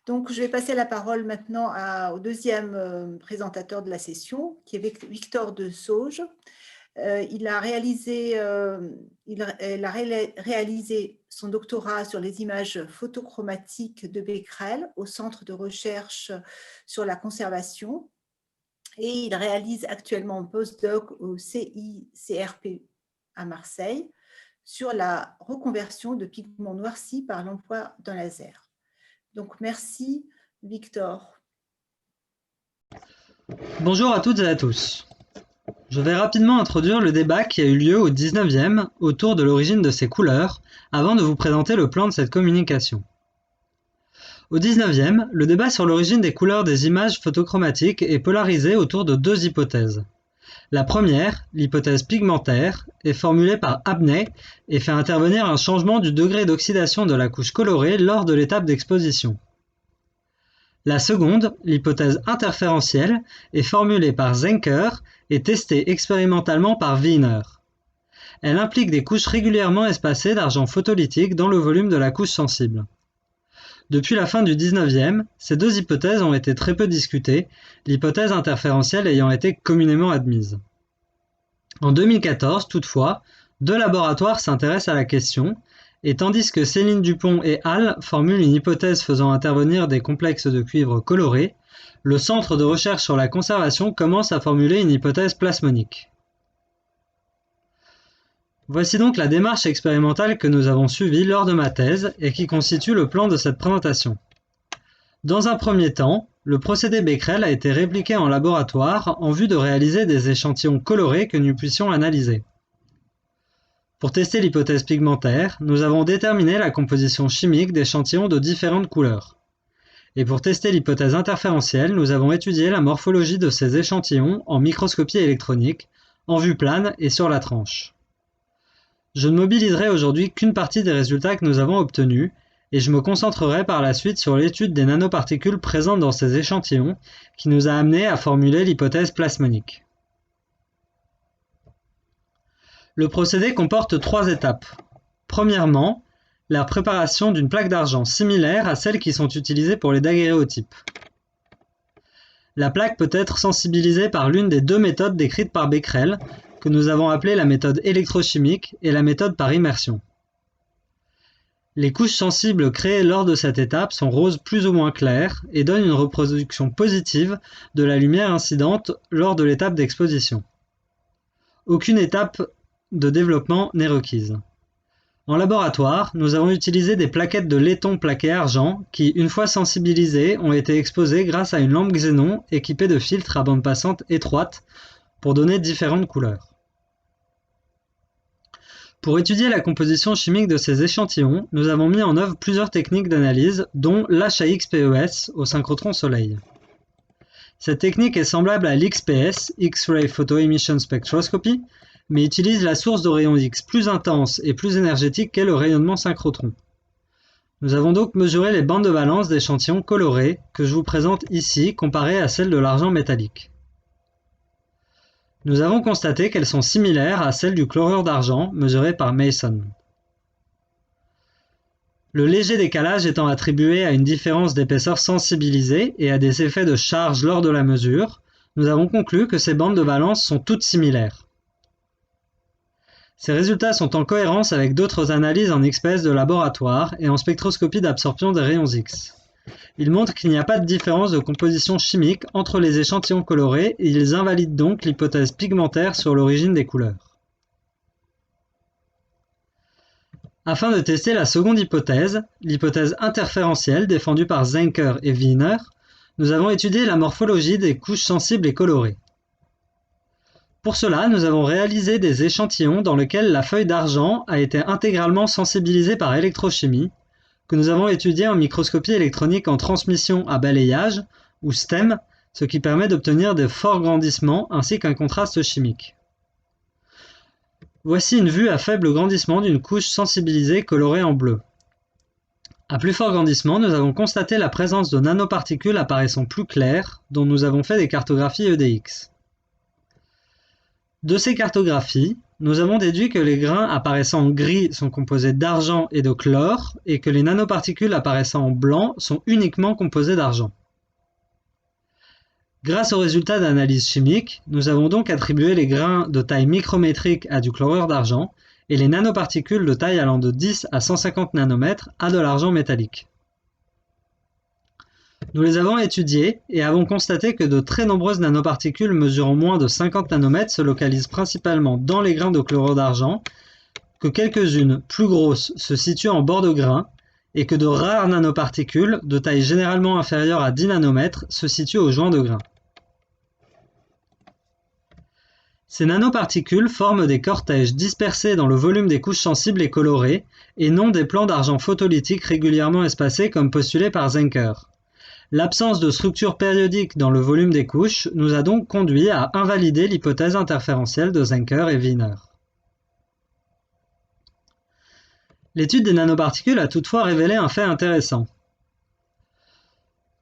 Donc, je vais passer la parole maintenant au deuxième présentateur de la session, qui est Victor de Sauge. Il a réalisé son doctorat sur les images photochromatiques de Becquerel au Centre de recherche sur la conservation. Et il réalise actuellement un postdoc au CICRP à Marseille sur la reconversion de pigments noircis par l'emploi d'un laser. Donc, merci, Victor. Bonjour à toutes et à tous. Je vais rapidement introduire le débat qui a eu lieu au 19e autour de l'origine de ces couleurs, avant de vous présenter le plan de cette communication. Au 19e, le débat sur l'origine des couleurs des images photochromatiques est polarisé autour de deux hypothèses. La première, l'hypothèse pigmentaire, est formulée par Abney et fait intervenir un changement du degré d'oxydation de la couche colorée lors de l'étape d'exposition. La seconde, l'hypothèse interférentielle, est formulée par Zenker et testée expérimentalement par Wiener. Elle implique des couches régulièrement espacées d'argent photolytique dans le volume de la couche sensible. Depuis la fin du 19e, ces deux hypothèses ont été très peu discutées, l'hypothèse interférentielle ayant été communément admise. En 2014, toutefois, deux laboratoires s'intéressent à la question, et tandis que Céline Dupont et al. Formulent une hypothèse faisant intervenir des complexes de cuivre colorés, le Centre de recherche sur la conservation commence à formuler une hypothèse plasmonique. Voici donc la démarche expérimentale que nous avons suivie lors de ma thèse et qui constitue le plan de cette présentation. Dans un premier temps, le procédé Becquerel a été répliqué en laboratoire en vue de réaliser des échantillons colorés que nous puissions analyser. Pour tester l'hypothèse pigmentaire, nous avons déterminé la composition chimique d'échantillons de différentes couleurs. Et pour tester l'hypothèse interférentielle, nous avons étudié la morphologie de ces échantillons en microscopie électronique, en vue plane et sur la tranche. Je ne mobiliserai aujourd'hui qu'une partie des résultats que nous avons obtenus, et je me concentrerai par la suite sur l'étude des nanoparticules présentes dans ces échantillons, qui nous a amenés à formuler l'hypothèse plasmonique. Le procédé comporte trois étapes. Premièrement, la préparation d'une plaque d'argent similaire à celles qui sont utilisées pour les daguerréotypes. La plaque peut être sensibilisée par l'une des deux méthodes décrites par Becquerel, que nous avons appelée la méthode électrochimique et la méthode par immersion. Les couches sensibles créées lors de cette étape sont roses plus ou moins claires et donnent une reproduction positive de la lumière incidente lors de l'étape d'exposition. Aucune étape de développement n'est requise. En laboratoire, nous avons utilisé des plaquettes de laiton plaqué argent qui, une fois sensibilisées, ont été exposées grâce à une lampe xénon équipée de filtres à bande passante étroite pour donner différentes couleurs. Pour étudier la composition chimique de ces échantillons, nous avons mis en œuvre plusieurs techniques d'analyse, dont l'HAX-PES au synchrotron soleil. Cette technique est semblable à l'XPS, X-Ray Photoemission Spectroscopy, mais utilise la source de rayons X plus intense et plus énergétique qu'est le rayonnement synchrotron. Nous avons donc mesuré les bandes de valence d'échantillons colorés que je vous présente ici comparées à celles de l'argent métallique. Nous avons constaté qu'elles sont similaires à celles du chlorure d'argent mesuré par Mason. Le léger décalage étant attribué à une différence d'épaisseur sensibilisée et à des effets de charge lors de la mesure, nous avons conclu que ces bandes de valence sont toutes similaires. Ces résultats sont en cohérence avec d'autres analyses en XPS de laboratoire et en spectroscopie d'absorption des rayons X. Ils montrent qu'il n'y a pas de différence de composition chimique entre les échantillons colorés et ils invalident donc l'hypothèse pigmentaire sur l'origine des couleurs. Afin de tester la seconde hypothèse, l'hypothèse interférentielle défendue par Zenker et Wiener, nous avons étudié la morphologie des couches sensibles et colorées. Pour cela, nous avons réalisé des échantillons dans lesquels la feuille d'argent a été intégralement sensibilisée par électrochimie, que nous avons étudié en microscopie électronique en transmission à balayage, ou STEM, ce qui permet d'obtenir de forts grandissements ainsi qu'un contraste chimique. Voici une vue à faible grandissement d'une couche sensibilisée colorée en bleu. À plus fort grandissement, nous avons constaté la présence de nanoparticules apparaissant plus claires, dont nous avons fait des cartographies EDX. De ces cartographies, nous avons déduit que les grains apparaissant en gris sont composés d'argent et de chlore, et que les nanoparticules apparaissant en blanc sont uniquement composées d'argent. Grâce aux résultats d'analyse chimique, nous avons donc attribué les grains de taille micrométrique à du chlorure d'argent et les nanoparticules de taille allant de 10 à 150 nanomètres à de l'argent métallique. Nous les avons étudiés et avons constaté que de très nombreuses nanoparticules mesurant moins de 50 nanomètres se localisent principalement dans les grains de chlorure d'argent, que quelques-unes plus grosses se situent en bord de grain et que de rares nanoparticules, de taille généralement inférieure à 10 nanomètres, se situent au joint de grain. Ces nanoparticules forment des cortèges dispersés dans le volume des couches sensibles et colorées, et non des plans d'argent photolytique régulièrement espacés comme postulé par Zenker. L'absence de structure périodique dans le volume des couches nous a donc conduit à invalider l'hypothèse interférentielle de Zenker et Wiener. L'étude des nanoparticules a toutefois révélé un fait intéressant.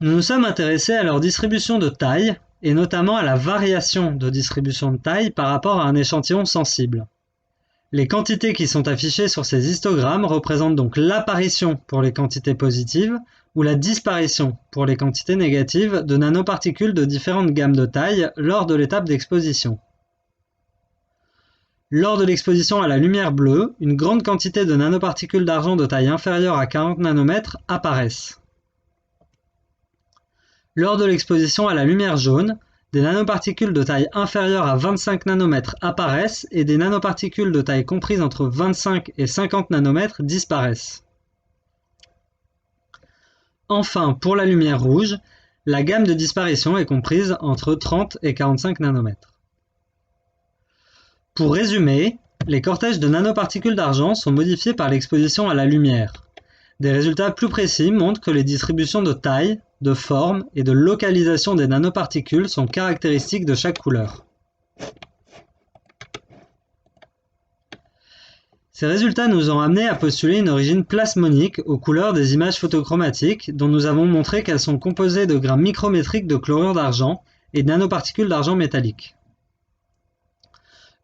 Nous nous sommes intéressés à leur distribution de taille, et notamment à la variation de distribution de taille par rapport à un échantillon sensible. Les quantités qui sont affichées sur ces histogrammes représentent donc l'apparition pour les quantités positives ou la disparition pour les quantités négatives de nanoparticules de différentes gammes de taille lors de l'étape d'exposition. Lors de l'exposition à la lumière bleue, une grande quantité de nanoparticules d'argent de taille inférieure à 40 nanomètres apparaissent. Lors de l'exposition à la lumière jaune, des nanoparticules de taille inférieure à 25 nanomètres apparaissent et des nanoparticules de taille comprise entre 25 et 50 nanomètres disparaissent. Enfin, pour la lumière rouge, la gamme de disparition est comprise entre 30 et 45 nanomètres. Pour résumer, les cortèges de nanoparticules d'argent sont modifiés par l'exposition à la lumière. Des résultats plus précis montrent que les distributions de taille, de forme et de localisation des nanoparticules sont caractéristiques de chaque couleur. Ces résultats nous ont amenés à postuler une origine plasmonique aux couleurs des images photochromatiques dont nous avons montré qu'elles sont composées de grains micrométriques de chlorure d'argent et de nanoparticules d'argent métallique.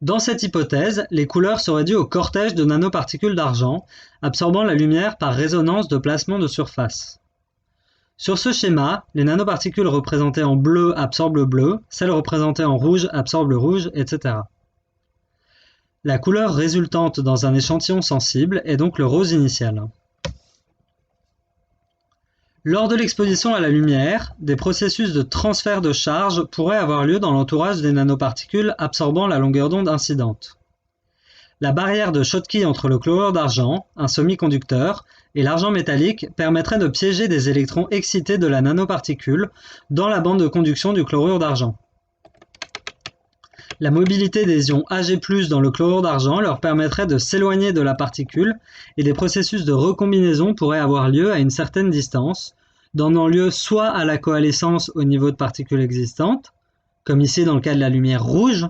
Dans cette hypothèse, les couleurs seraient dues au cortège de nanoparticules d'argent absorbant la lumière par résonance de placement de surface. Sur ce schéma, les nanoparticules représentées en bleu absorbent le bleu, celles représentées en rouge absorbent le rouge, etc. La couleur résultante dans un échantillon sensible est donc le rose initial. Lors de l'exposition à la lumière, des processus de transfert de charge pourraient avoir lieu dans l'entourage des nanoparticules absorbant la longueur d'onde incidente. La barrière de Schottky entre le chlorure d'argent, un semi-conducteur, et l'argent métallique permettrait de piéger des électrons excités de la nanoparticule dans la bande de conduction du chlorure d'argent. La mobilité des ions Ag+ dans le chlorure d'argent leur permettrait de s'éloigner de la particule et des processus de recombinaison pourraient avoir lieu à une certaine distance, donnant lieu soit à la coalescence au niveau de particules existantes, comme ici dans le cas de la lumière rouge,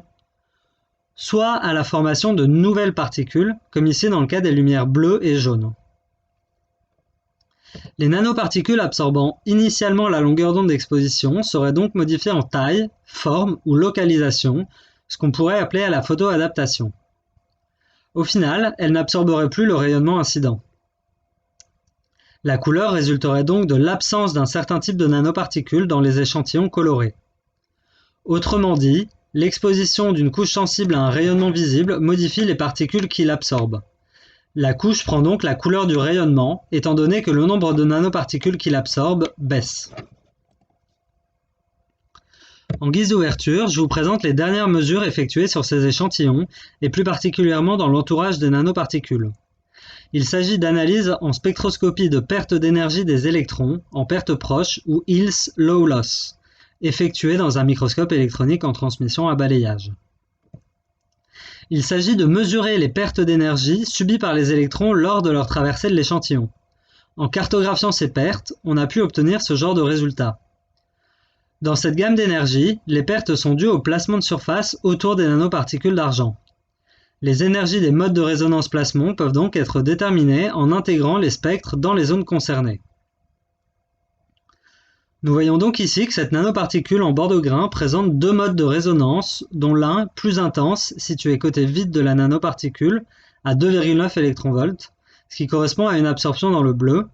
soit à la formation de nouvelles particules, comme ici dans le cas des lumières bleues et jaunes. Les nanoparticules absorbant initialement la longueur d'onde d'exposition seraient donc modifiées en taille, forme ou localisation, ce qu'on pourrait appeler à la photoadaptation. Au final, elles n'absorberaient plus le rayonnement incident. La couleur résulterait donc de l'absence d'un certain type de nanoparticules dans les échantillons colorés. Autrement dit, l'exposition d'une couche sensible à un rayonnement visible modifie les particules qui l'absorbent. La couche prend donc la couleur du rayonnement, étant donné que le nombre de nanoparticules qui l'absorbent baisse. En guise d'ouverture, je vous présente les dernières mesures effectuées sur ces échantillons, et plus particulièrement dans l'entourage des nanoparticules. Il s'agit d'analyses en spectroscopie de perte d'énergie des électrons, en perte proche ou Hills low loss, effectuées dans un microscope électronique en transmission à balayage. Il s'agit de mesurer les pertes d'énergie subies par les électrons lors de leur traversée de l'échantillon. En cartographiant ces pertes, on a pu obtenir ce genre de résultats. Dans cette gamme d'énergie, les pertes sont dues au placement de surface autour des nanoparticules d'argent. Les énergies des modes de résonance plasmon peuvent donc être déterminées en intégrant les spectres dans les zones concernées. Nous voyons donc ici que cette nanoparticule en bord de grain présente deux modes de résonance, dont l'un, plus intense, situé côté vide de la nanoparticule, à 2,9 eV, ce qui correspond à une absorption dans le bleu,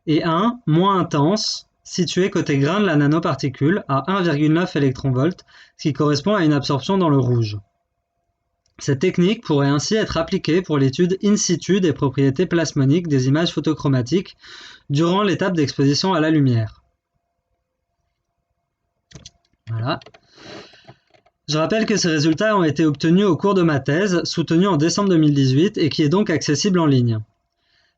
et un, moins intense, situé côté grain de la nanoparticule, à 1,9 eV, ce qui correspond à une absorption dans le rouge. Cette technique pourrait ainsi être appliquée pour l'étude in situ des propriétés plasmoniques des images photochromatiques durant l'étape d'exposition à la lumière. Voilà. Je rappelle que ces résultats ont été obtenus au cours de ma thèse, soutenue en décembre 2018 et qui est donc accessible en ligne.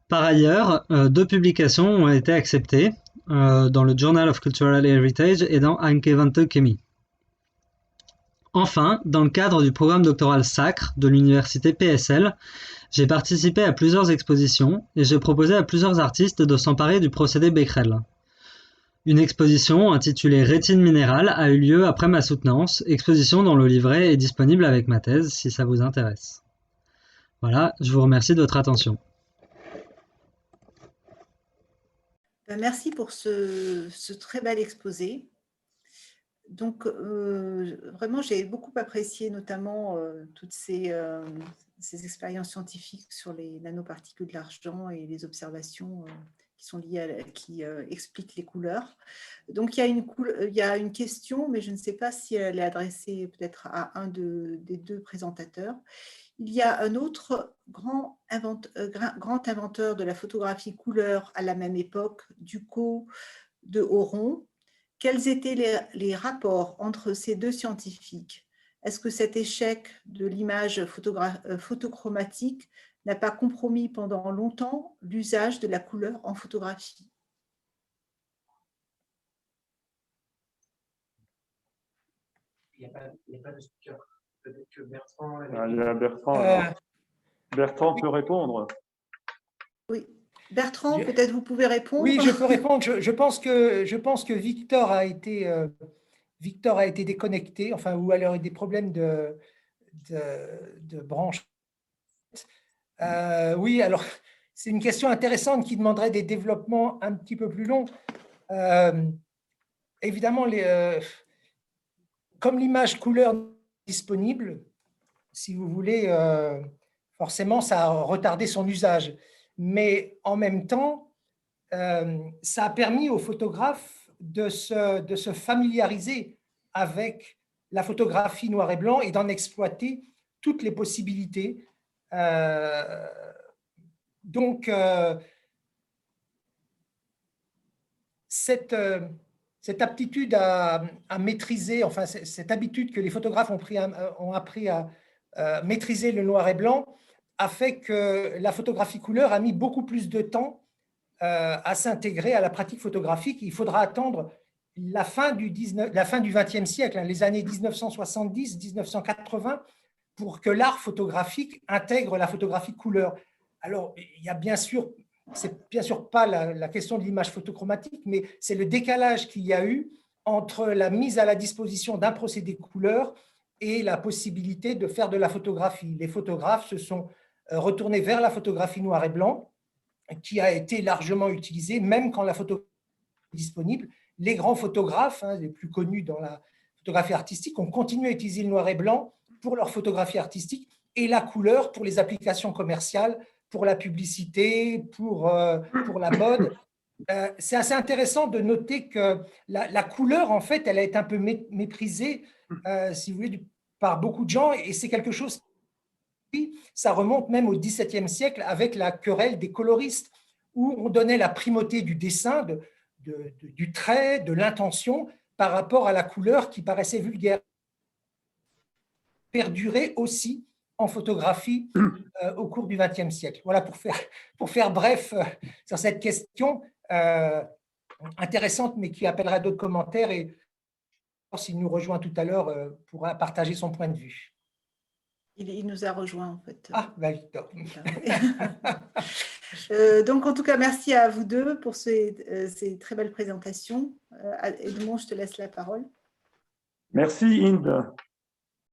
Par ailleurs, deux publications ont été acceptées dans le Journal of Cultural Heritage et dans Angewandte Chemie. Enfin, dans le cadre du programme doctoral SACRE de l'université PSL, j'ai participé à plusieurs expositions et j'ai proposé à plusieurs artistes de s'emparer du procédé Becquerel. Une exposition intitulée Rétine minérale a eu lieu après ma soutenance, exposition dont le livret est disponible avec ma thèse si ça vous intéresse. Voilà, je vous remercie de votre attention. Merci pour ce très bel exposé. Donc, vraiment, j'ai beaucoup apprécié notamment toutes ces expériences scientifiques sur les nanoparticules de l'argent et les observations qui sont liées qui expliquent les couleurs. Donc, il y a une question, mais je ne sais pas si elle est adressée peut-être à un des deux présentateurs. Il y a un autre grand inventeur de la photographie couleur à la même époque, Ducos de Oron. Quels étaient les rapports entre ces deux scientifiques? Est-ce que cet échec de l'image photochromatique n'a pas compromis pendant longtemps l'usage de la couleur en photographie? Il n'y a pas de speaker. Peut-être que Bertrand… Bertrand peut répondre. Oui. Bertrand, peut-être vous pouvez répondre. Oui, je peux répondre. Je pense que Victor a été déconnecté, enfin, ou alors il y a des problèmes de branche. Oui, alors c'est une question intéressante qui demanderait des développements un petit peu plus longs. Évidemment, comme l'image couleur disponible, si vous voulez, forcément, ça a retardé son usage. Mais en même temps, ça a permis aux photographes de se familiariser avec la photographie noir et blanc et d'en exploiter toutes les possibilités. Donc, cette aptitude à maîtriser, enfin, cette habitude que les photographes ont appris à maîtriser le noir et blanc a fait que la photographie couleur a mis beaucoup plus de temps à s'intégrer à la pratique photographique. Il faudra attendre la fin du XXe siècle, les années 1970-1980, pour que l'art photographique intègre la photographie couleur. Alors, il y a bien sûr, c'est bien sûr pas la question de l'image photochromatique, mais c'est le décalage qu'il y a eu entre la mise à la disposition d'un procédé couleur et la possibilité de faire de la photographie. Les photographes se sont retournés vers la photographie noir et blanc, qui a été largement utilisée, même quand la photographie est disponible. Les grands photographes, les plus connus dans la photographie artistique, ont continué à utiliser le noir et blanc pour leur photographie artistique et la couleur pour les applications commerciales, pour la publicité, pour la mode. C'est assez intéressant de noter que la couleur, en fait, elle a été un peu méprisée, si vous voulez, par beaucoup de gens, et c'est quelque chose qui, ça remonte même au XVIIe siècle avec la querelle des coloristes, où on donnait la primauté du dessin, du trait, de l'intention, par rapport à la couleur qui paraissait vulgaire. Perdurer aussi en photographie au cours du XXe siècle. Voilà, pour faire bref sur cette question intéressante, mais qui appellera d'autres commentaires, et s'il nous rejoint tout à l'heure, pourra partager son point de vue. Il nous a rejoint, en fait. Ah, bah, Victor. Donc, en tout cas, merci à vous deux pour ces très belles présentations. Edmond, je te laisse la parole. Merci, Inde.